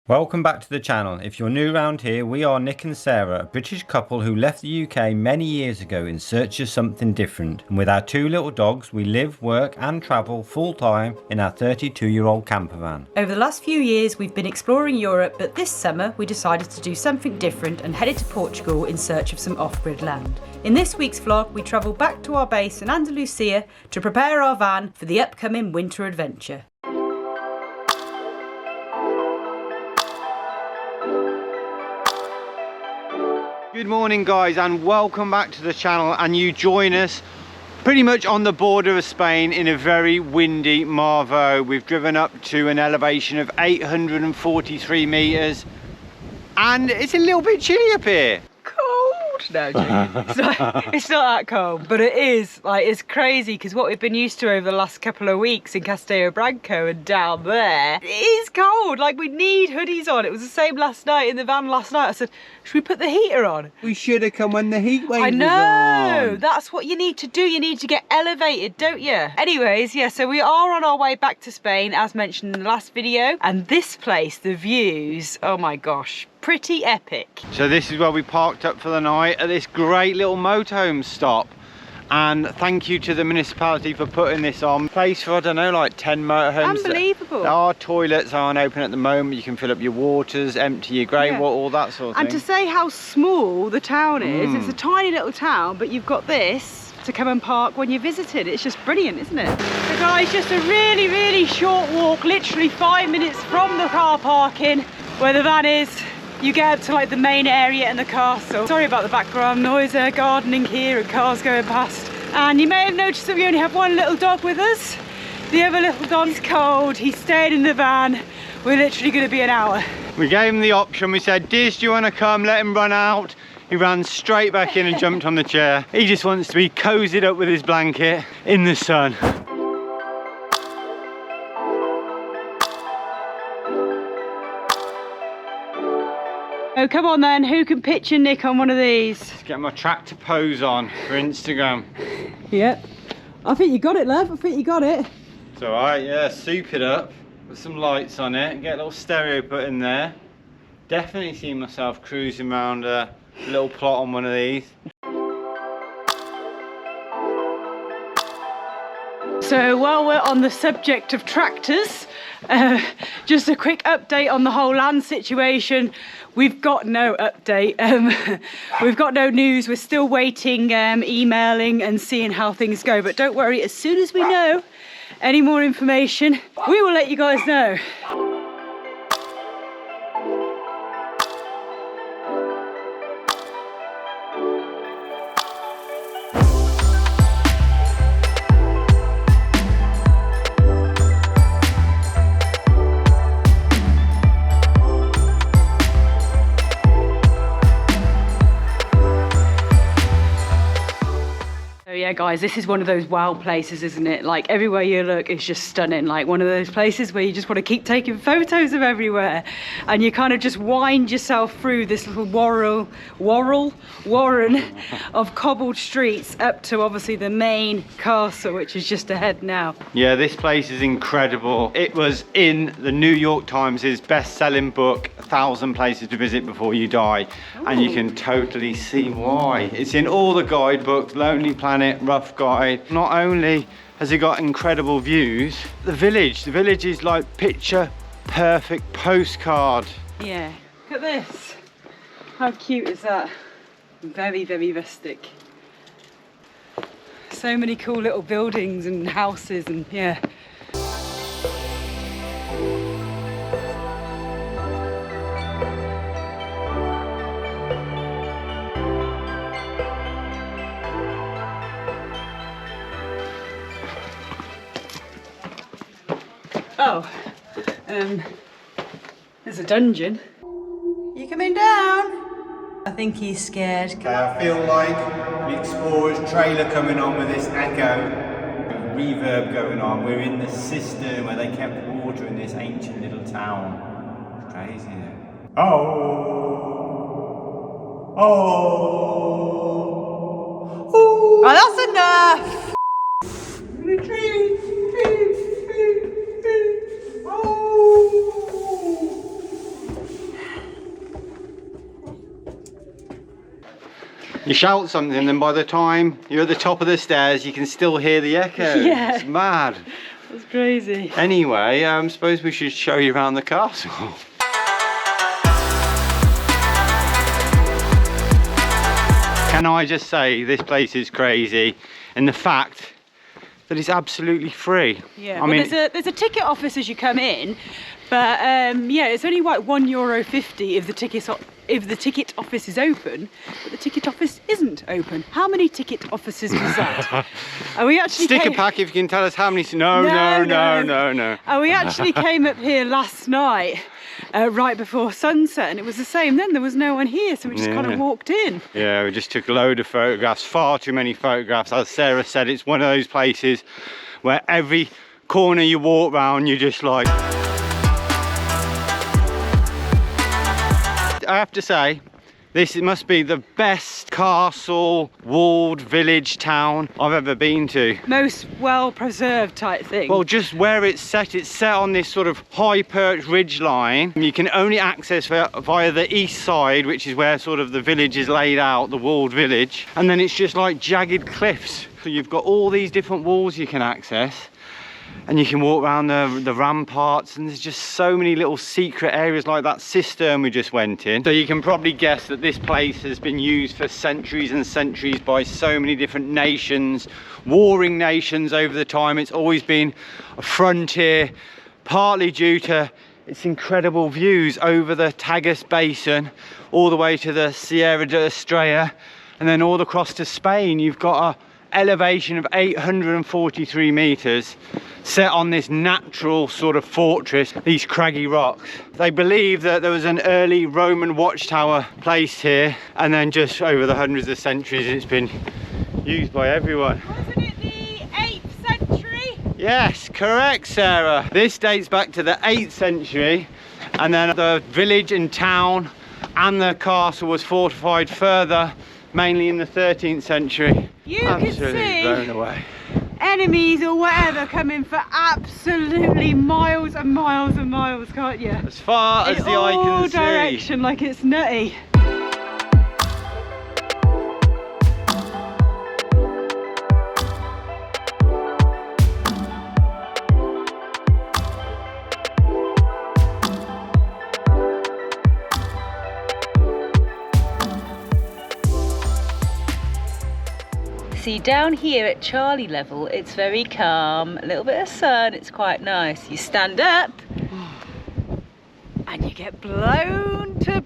Welcome back to the channel. If you're new around here, we are Nick and Sarah, a British couple who left the UK many years ago in search of something different. And with our two little dogs, we live, work and travel full time in our 32-year-old camper van. Over the last few years, we've been exploring Europe, but this summer we decided to do something different and headed to Portugal in search of some off-grid land. In this week's vlog, we travel back to our base in Andalusia to prepare our van for the upcoming winter adventure. Good morning guys, and welcome back to the channel. And you join us pretty much on the border of Spain in a very windy Marvão. We've driven up to an elevation of 843 meters and it's a little bit chilly up here. No, it's not that cold, but it is, like, it's crazy because what we've been used to over the last couple of weeks in Castelo Branco and down there, it is cold. Like, we need hoodies on. It was the same last night in the van last night. I said, should we put the heater on? We should have come when the heat wave I know, was on. That's what you need to do. You need to get elevated, don't you? Anyways, yeah, so we are on our way back to Spain, as mentioned in the last video. And this place, the views, oh my gosh, pretty epic. So this is where we parked up for the night at this great little motorhome stop. And thank you to the municipality for putting this on. Place for, I don't know, like 10 motorhomes. Unbelievable. Our toilets aren't open at the moment. You can fill up your waters, empty your grey water, all that sort of thing. And to say how small the town is, it's a tiny little town, but you've got this to come and park when you're visiting. It's just brilliant, isn't it? So guys, just a really, really short walk, literally 5 minutes from the car parking where the van is. You get up to like the main area in the castle. Sorry about the background noise, gardening here and cars going past. And you may have noticed that we only have one little dog with us. The other little dog's cold, he's staying in the van. We're literally going to be an hour. We gave him the option, we said, Diz, do you want to come? Let him run out. He ran straight back in and jumped on the chair. He just wants to be cozied up with his blanket in the sun. Oh, come on then, who can picture Nick on one of these? Let's get my tractor pose on for Instagram. Yep. I think you got it, love. I think you got it. It's alright, yeah, soup it up. Put some lights on it, get a little stereo put in there. Definitely see myself cruising around a little plot on one of these. So while we're on the subject of tractors, just a quick update on the whole land situation. We've got no update. We've got no news. We're still waiting, emailing and seeing how things go. But don't worry, as soon as we know any more information, we will let you guys know. Yeah guys, this is one of those wow places, isn't it? Like everywhere you look is just stunning. Like one of those places where you just want to keep taking photos of everywhere, and you kind of just wind yourself through this little warren of cobbled streets up to obviously the main castle, which is just ahead now. Yeah, this place is incredible. It was in the New York Times' best-selling book, 1,000 Places to Visit Before You Die. Ooh. And you can totally see why. It's in all the guidebooks, Lonely Planet, Rough Guide. Not only has it got incredible views, the village is like picture perfect postcard. Yeah, look at this. How cute is that? Very, very rustic. So many cool little buildings and houses, and yeah. Oh, there's a dungeon. You coming down? I think he's scared. Okay, I feel like the exPAWers trailer coming on with this echo, reverb going on. We're in the cistern where they kept water in this ancient little town. It's crazy, isn't it? Oh! Oh! Oh, that's enough! You shout something, and by the time you're at the top of the stairs, you can still hear the echo. Yeah. It's mad. That's crazy. Anyway, I suppose we should show you around the castle. Can I just say, this place is crazy, and the fact that it's absolutely free. Yeah, I mean, there's a ticket office as you come in, but yeah, it's only like €1.50 if the ticket office is open, but the ticket office isn't open. How many ticket offices was that? Are we actually sticker pack if you can tell us how many. No. And we actually came up here last night, right before sunset, and it was the same then. There was no one here, so we just kind of walked in. Yeah, we just took a load of photographs, far too many photographs. As Sarah said, it's one of those places where every corner you walk round, you're just like... I have to say, this must be the best castle, walled village town I've ever been to. Most well-preserved type thing. Well, just where it's set on this sort of high perched ridge line. You can only access via the east side, which is where sort of the village is laid out, the walled village. And then it's just like jagged cliffs. So you've got all these different walls you can access. And you can walk around the ramparts, and there's just so many little secret areas like that cistern we just went in. So you can probably guess that this place has been used for centuries and centuries by so many different nations, warring nations over the time. It's always been a frontier, partly due to its incredible views over the Tagus Basin, all the way to the Sierra de Estrella, and then all across to Spain. You've got a elevation of 843 meters set on this natural sort of fortress, these craggy rocks. They believe that there was an early Roman watchtower placed here, and then just over the hundreds of centuries it's been used by everyone. Wasn't it the 8th century? Yes, correct, Sarah. This dates back to the 8th century, and then the village and town and the castle was fortified further, mainly in the 13th century. You can see blown away. Enemies or whatever coming for absolutely miles and miles and miles, can't you? As far as the eye can see. In all direction, like it's nutty. See, down here at Charlie level, it's very calm, a little bit of sun, it's quite nice. You stand up and you get blown to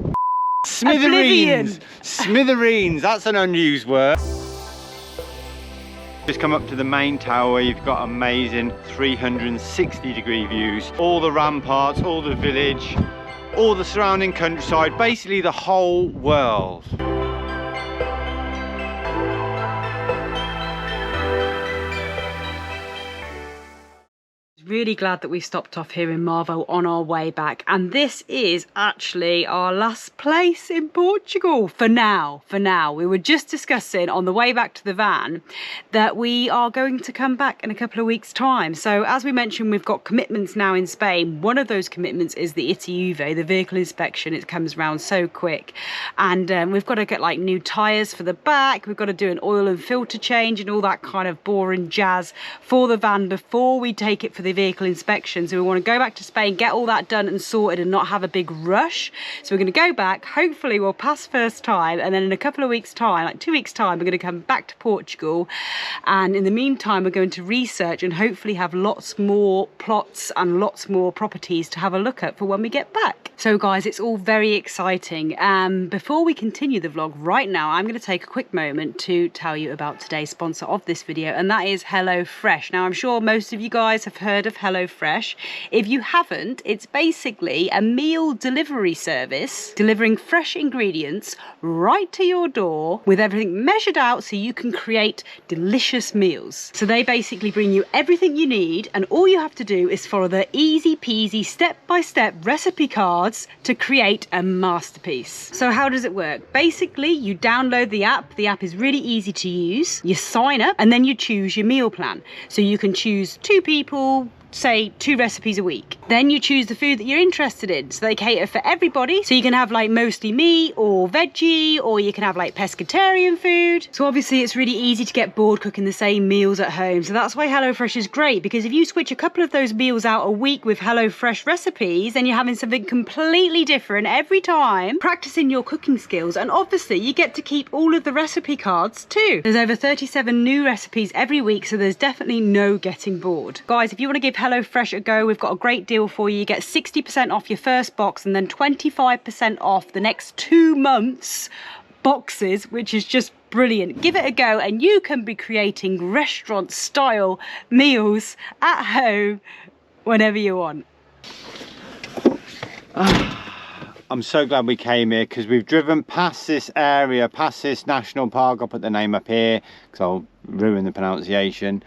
smithereens. Smithereens, that's an unused word. Just come up to the main tower where you've got amazing 360-degree views. All the ramparts, all the village, all the surrounding countryside, basically the whole world. Really glad that we stopped off here in Marvão on our way back, and this is actually our last place in Portugal for now. We were just discussing on the way back to the van that we are going to come back in a couple of weeks time. So as we mentioned, we've got commitments now in Spain. One of those commitments is the ITUV, the vehicle inspection. It comes around so quick, and we've got to get like new tyres for the back, we've got to do an oil and filter change and all that kind of boring jazz for the van before we take it for the vehicle inspection. So we want to go back to Spain, get all that done and sorted, and not have a big rush. So we're going to go back, hopefully we'll pass first time, and then in a couple of weeks time, like 2 weeks time, we're going to come back to Portugal, and in the meantime we're going to research and hopefully have lots more plots and lots more properties to have a look at for when we get back. So guys, it's all very exciting. Before we continue the vlog right now, I'm going to take a quick moment to tell you about today's sponsor of this video, and that is HelloFresh. Now I'm sure most of you guys have heard of HelloFresh. If you haven't, it's basically a meal delivery service delivering fresh ingredients right to your door with everything measured out so you can create delicious meals. So they basically bring you everything you need, and all you have to do is follow the easy peasy step-by-step recipe cards to create a masterpiece. So how does it work? Basically, you download the app. The app is really easy to use. You sign up and then you choose your meal plan. So you can choose 2 people, say 2 recipes a week. Then you choose the food that you're interested in. So they cater for everybody. So you can have like mostly meat or veggie, or you can have like pescatarian food. So obviously it's really easy to get bored cooking the same meals at home. So that's why HelloFresh is great, because if you switch a couple of those meals out a week with HelloFresh recipes, then you're having something completely different every time, practicing your cooking skills. And obviously you get to keep all of the recipe cards too. There's over 37 new recipes every week, so there's definitely no getting bored. Guys, if you want to give HelloFresh a go, we've got a great deal for you. You get 60% off your first box and then 25% off the next 2 months boxes, which is just brilliant. Give it a go and you can be creating restaurant style meals at home whenever you want. I'm so glad we came here, because we've driven past this area, past this national park. I'll put the name up here because I'll ruin the pronunciation,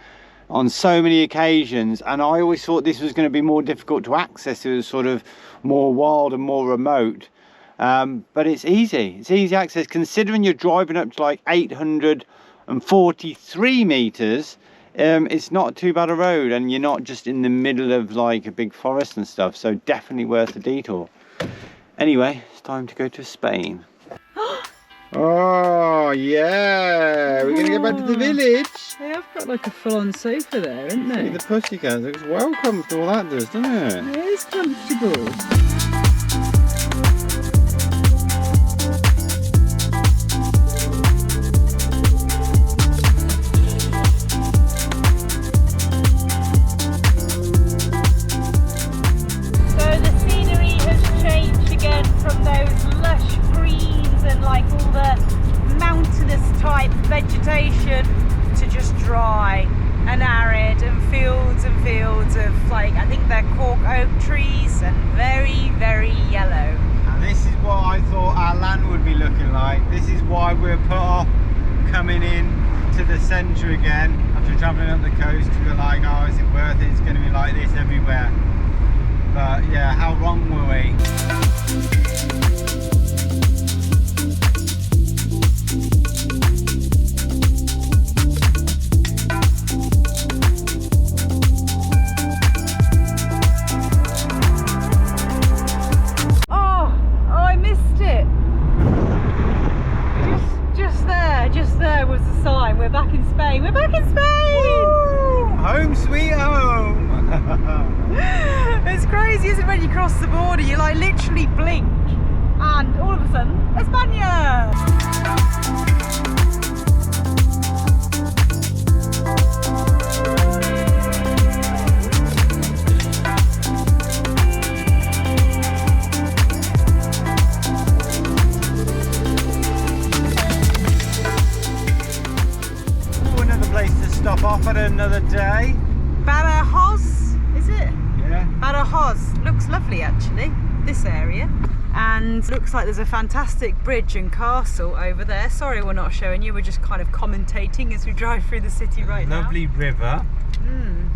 on so many occasions, and I always thought this was going to be more difficult to access. It was sort of more wild and more remote, but it's easy access, considering you're driving up to like 843 meters. It's not too bad a road, and you're not just in the middle of like a big forest and stuff, so definitely worth the detour. Anyway, it's time to go to Spain. Oh yeah, we're gonna get back to the village. They have got like a full-on sofa there, haven't they? See, the pussycat looks well comfortable, that does, doesn't it? It is comfortable. So the scenery has changed again from those lush greens and like all the mountainous type vegetation to just dry and arid and fields of like, I think they're cork oak trees, and very, very yellow. And this is what I thought our land would be looking like. This is why we're put off coming in to the centre again after travelling up the coast. We were like, oh, is it worth it? It's going to be like this everywhere. But yeah, how wrong were we? We're back in Spain. We're back in Spain! Woo! Home sweet home! It's crazy, isn't it, when you cross the border? You like literally blink and all of a sudden, España! Stop off at another day. Badajoz, is it? Yeah. Badajoz looks lovely actually, this area. And looks like there's a fantastic bridge and castle over there. Sorry we're not showing you, we're just kind of commentating as we drive through the city right now. Lovely river.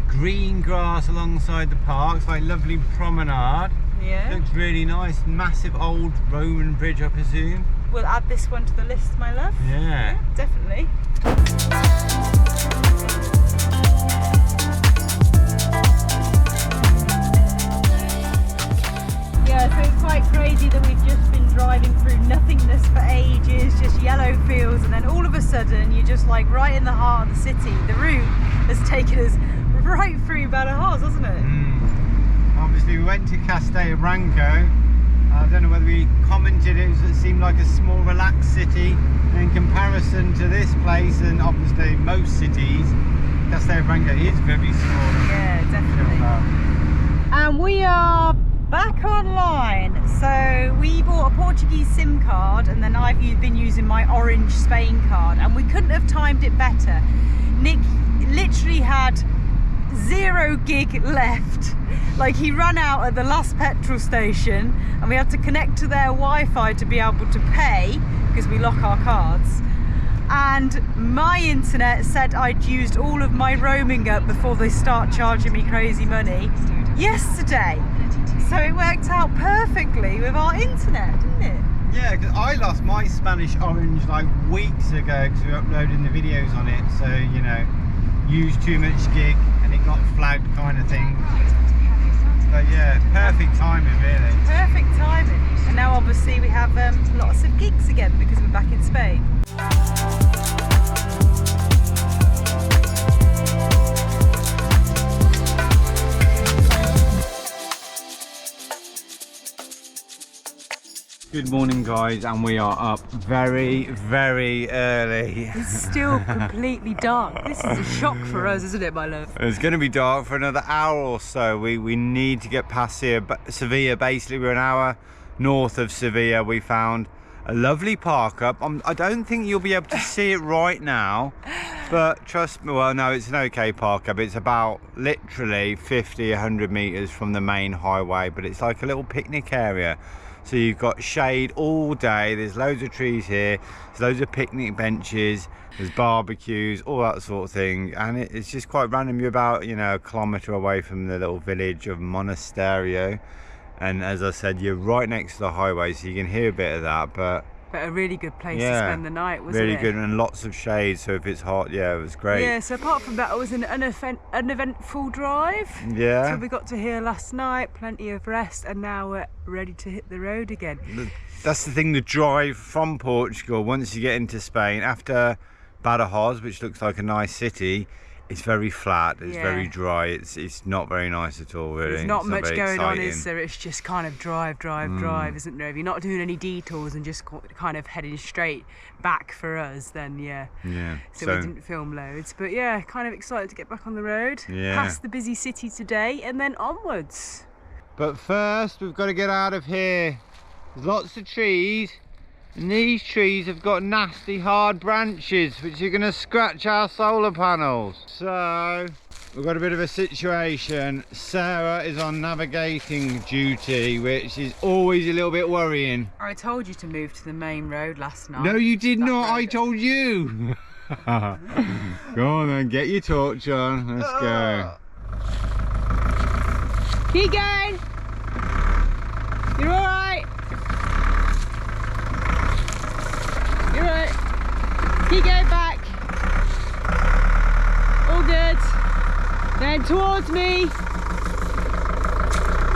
Green grass alongside the park. It's like lovely promenade. Yeah. Looks really nice. Massive old Roman bridge, I presume. We'll add this one to the list, my love. Yeah. Definitely. Yeah, so it's quite crazy that we've just been driving through nothingness for ages, just yellow fields, and then all of a sudden you're just like right in the heart of the city. The route has taken us right through Badajoz, hasn't it? Obviously we went to Castella Branco. I don't know whether we commented, it seemed like a small relaxed city, and in comparison to this place and obviously most cities, Castella Branco is very small. Yeah, definitely. And we are back online. So we bought a Portuguese SIM card, and then I've been using my Orange Spain card, and we couldn't have timed it better. Nick literally had 0 gig left. Like, he ran out at the last petrol station and we had to connect to their Wi-Fi to be able to pay, because we lock our cards. And my internet said I'd used all of my roaming up before they start charging me crazy money yesterday. So it worked out perfectly with our internet, didn't it? Yeah, because I lost my Spanish Orange like weeks ago because we were uploading the videos on it. So, you know, used too much gig and it got flagged kind of thing. But yeah, perfect timing, really. Perfect timing. And now obviously we have lots of gigs again because we're back in Spain. Good morning, guys, and we are up very, very early. It's still completely dark. This is a shock for us, isn't it, my love? It's going to be dark for another hour or so. We need to get past Sevilla. Basically, we're an hour north of Sevilla. We found a lovely park up. I don't think you'll be able to see it right now, but trust me, well, no, it's an okay park up. It's about literally 50, 100 meters from the main highway, but it's like a little picnic area. So you've got shade all day, there's loads of trees here, there's loads of picnic benches, there's barbecues, all that sort of thing, and it's just quite random. You're about, you know, a kilometre away from the little village of Monasterio, and as I said, you're right next to the highway, so you can hear a bit of that, but a really good place to spend the night, wasn't it? Really good, and lots of shade, so if it's hot, yeah, it was great. Yeah, so apart from that, it was an uneventful drive. Yeah. So we got to here last night, plenty of rest, and now we're ready to hit the road again. That's the thing, the drive from Portugal, once you get into Spain, after Badajoz, which looks like a nice city, it's very flat, it's very dry, it's not very nice at all, really. There's not much going on, exciting. is there? It's just kind of drive, isn't there? If you're not doing any detours and just kind of heading straight back for us, then yeah. So we didn't film loads, but yeah, kind of excited to get back on the road, past the busy city today, and then onwards. But first, we've got to get out of here. There's lots of trees, and these trees have got nasty hard branches which are going to scratch our solar panels. So we've got a bit of a situation. Sarah is on navigating duty, which is always a little bit worrying. I told you to move to the main road last night. No, you did not. I told you. Go on then, get your torch on. Let's go. Keep going. You're all right. You're right. Keep going back. All good. Then towards me.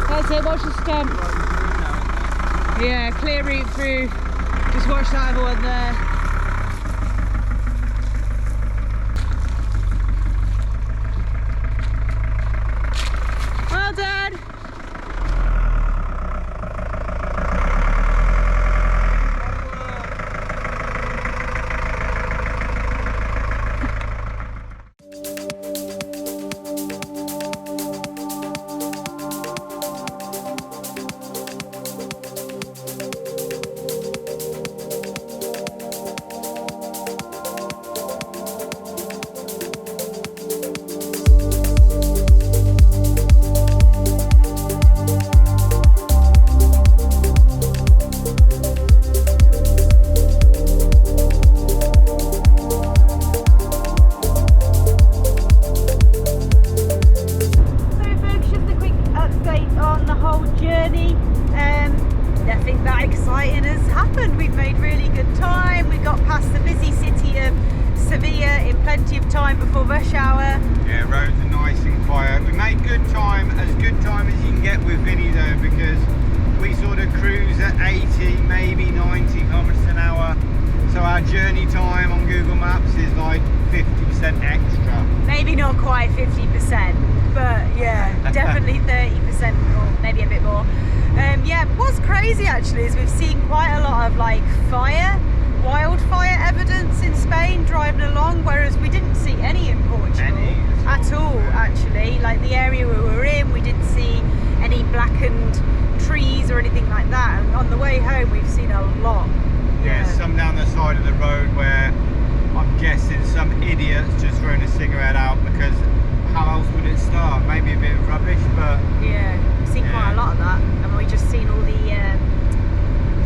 That's it, watch the stump. Yeah, clear route through. Just watch that other one there. Well done. Journey time on Google Maps is like 50% extra. Maybe not quite 50%, but yeah, definitely 30% or maybe a bit more. Yeah, what's crazy actually is we've seen quite a lot of like wildfire evidence in Spain driving along, whereas we didn't see any in Portugal at all actually. Like the area we were in, we didn't see any blackened trees or anything like that. And on the way home we've seen a lot. Yeah, some down the side of the road where I'm guessing some idiots just throwing a cigarette out, because how else would it start? Maybe a bit of rubbish, but... Yeah, we've seen quite a lot of that. And we just seen all the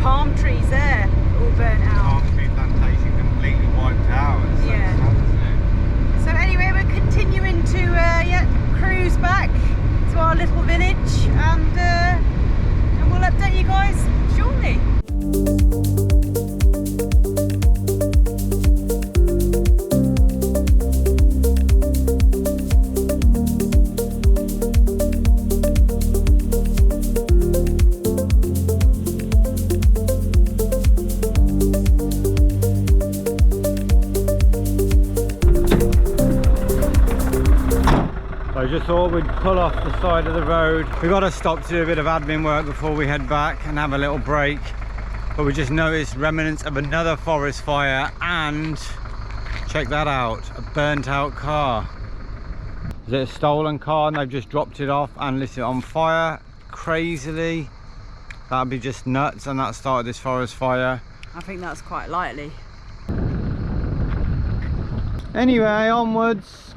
palm trees there, all burnt out. Palm tree plantation completely wiped out. It's yeah. sad, isn't it? So anyway, we're continuing to cruise back to our little village, and we'll update you guys shortly. thought we'd pull off the side of the road. We've got to stop to do a bit of admin work before we head back and have a little break. But we just noticed remnants of another forest fire, and check that out, a burnt out car. Is it a stolen car and they've just dropped it off and lit it on fire crazily? That'd be just nuts, and that started this forest fire. I think that's quite likely. Anyway, onwards.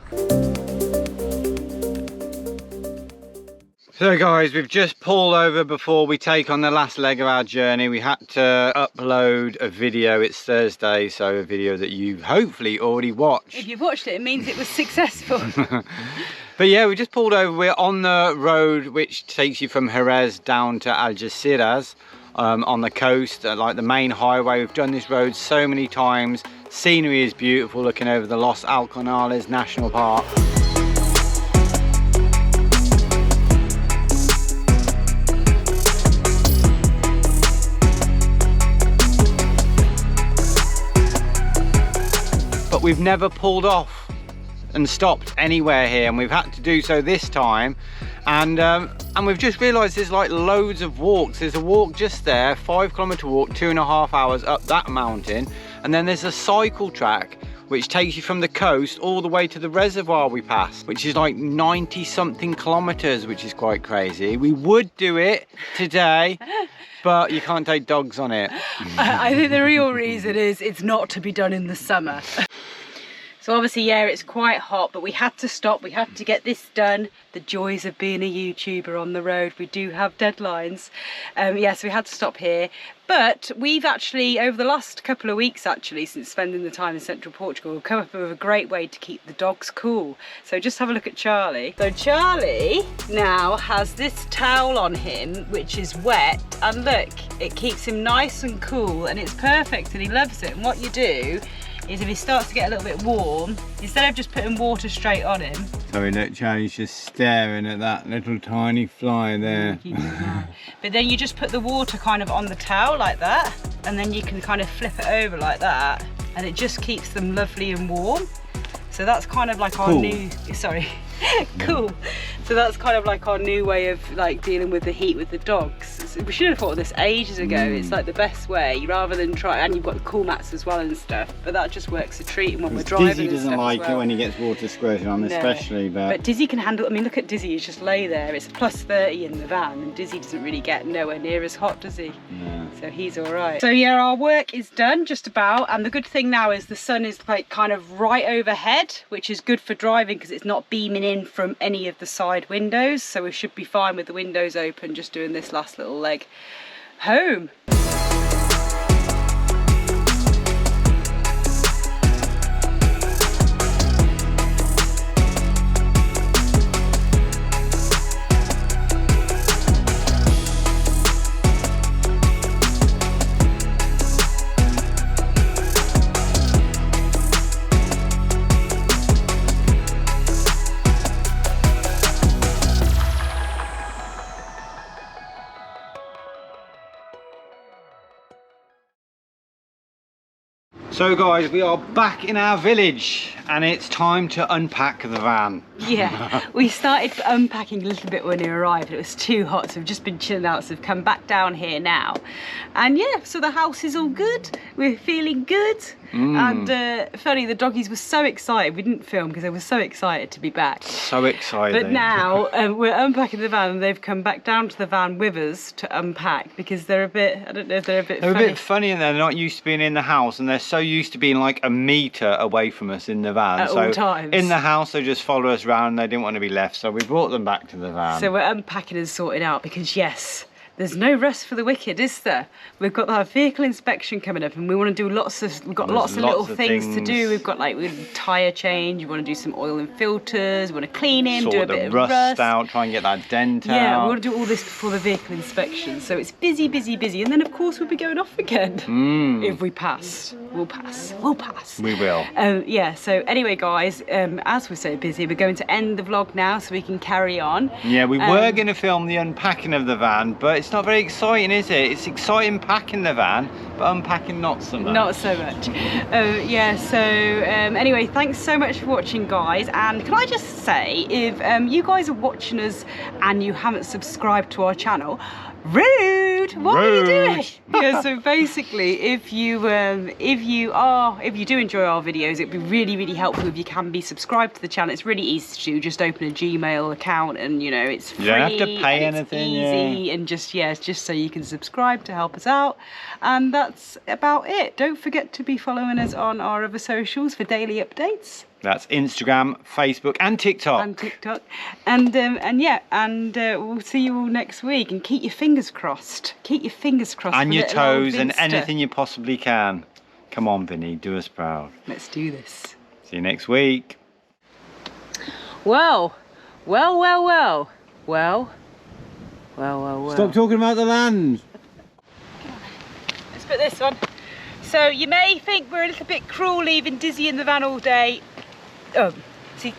So guys, we've just pulled over before we take on the last leg of our journey. We had to upload a video. It's Thursday, so a video that you hopefully already watched. If you've watched it, it means it was successful. But yeah, we just pulled over. We're on the road which takes you from Jerez down to Algeciras on the coast, like the main highway. We've done this road so many times. Scenery is beautiful, looking over the Los Alconales National Park. But we've never pulled off and stopped anywhere here, and we've had to do so this time. And we've just realised there's like loads of walks. There's a walk just there, 5-kilometre walk, 2.5 hours up that mountain, and then there's a cycle track which takes you from the coast all the way to the reservoir we passed, which is like 90 something kilometres, which is quite crazy. We would do it today, but you can't take dogs on it. I think the real reason is it's not to be done in the summer. So obviously, yeah, it's quite hot, but we had to stop. We had to get this done. The joys of being a YouTuber on the road. We do have deadlines. Yeah, so we had to stop here. But we've actually, over the last couple of weeks actually, since spending the time in central Portugal, we've come up with a great way to keep the dogs cool. So just have a look at Charlie. So Charlie now has this towel on him, which is wet. And look, it keeps him nice and cool, and it's perfect, and he loves it. And what you do is if he starts to get a little bit warm, instead of just putting water straight on him. Sorry, look, Charlie's just staring at that little tiny fly there. But then you just put the water kind of on the towel like that, and then you can kind of flip it over like that, and it just keeps them lovely and warm. So that's kind of like our new, sorry, cool. So that's kind of like our new way of like dealing with the heat with the dogs. So we should have thought of this ages ago. It's like the best way, rather than try, and you've got the cool mats as well and stuff, but that just works a treat when we're driving. Dizzee doesn't like it when he gets water squirted on, especially. But Dizzee can handle, I mean, look at Dizzee, he's just lay there. It's plus 30 in the van, and Dizzee doesn't really get nowhere near as hot, does he? No. So he's all right. So yeah, our work is done just about, and the good thing now is the sun is like kind of right overhead, which is good for driving because it's not beaming in from any of the side windows. So we should be fine with the windows open, just doing this last little leg home. so guys, we are back in our village and it's time to unpack the van. Yeah, we started unpacking a little bit when we arrived. It was too hot, so we've just been chilling out. So we've come back down here now. And yeah, so the house is all good. We're feeling good. And funny, the doggies were so excited. We didn't film because they were so excited to be back. So excited. But now we're unpacking the van, and they've come back down to the van with us to unpack because they're a bit, I don't know if they're a bit funny. They're a bit funny, and they're not used to being in the house, and they're so used to being like a metre away from us in the van. At all times. In the house, they just follow us around. They didn't want to be left, so we brought them back to the van. So we're unpacking and sorting out because yes, there's no rest for the wicked, is there? We've got our vehicle inspection coming up, and we want to do lots of little things to do. We've got like tyre change, we want to do some oil and filters, we want to clean him, do a bit of rust out, try and get that dent out. Yeah, we want to do all this before the vehicle inspection. So it's busy, busy, busy, and then of course we'll be going off again. If we pass, we'll pass. We will. Yeah. So anyway, guys, as we're so busy, we're going to end the vlog now so we can carry on. Yeah, we were going to film the unpacking of the van, but it's it's not very exciting, is it? It's exciting packing the van, but unpacking not so much. Not so much. Yeah, so anyway, thanks so much for watching, guys. And can I just say, if you guys are watching us and you haven't subscribed to our channel, rude! What are you doing? Yeah, so basically, if you do enjoy our videos, it'd be really, really helpful if you can be subscribed to the channel. It's really easy to do. Just open a Gmail account, and you know it's free. You don't have to pay and anything. It's easy, and just it's just so you can subscribe to help us out. And that's about it. Don't forget to be following us on our other socials for daily updates. That's Instagram, Facebook, and TikTok. And we'll see you all next week. And keep your fingers crossed. Keep your fingers crossed. And for your little old toes and Vinster. anything you possibly can. Come on, Vinny, do us proud. Let's do this. See you next week. Well. Stop talking about the land. Let's put this on. So you may think we're a little bit cruel leaving Dizzee in the van all day. See, forget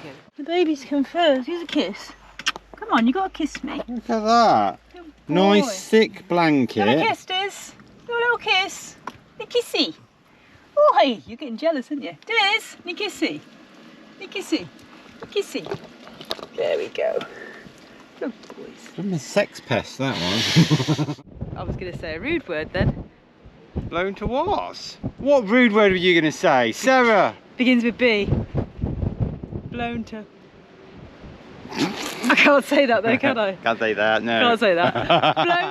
it. The baby's come first. Here's a kiss. Come on, you gotta kiss me. Look at that. Nice thick blanket. Little kiss, Diz. Little kiss. The kissy. Oh, hey, you're getting jealous, aren't you? Diz, the kissy. The kissy. The kissy. There we go. Good boys. I'm a sex pest, that one. I was going to say a rude word then. Blown to what? What rude word were you going to say? Sarah? Begins with B. Blown to. I can't say that though, can I? Can't say that, no. Can't say that. Blown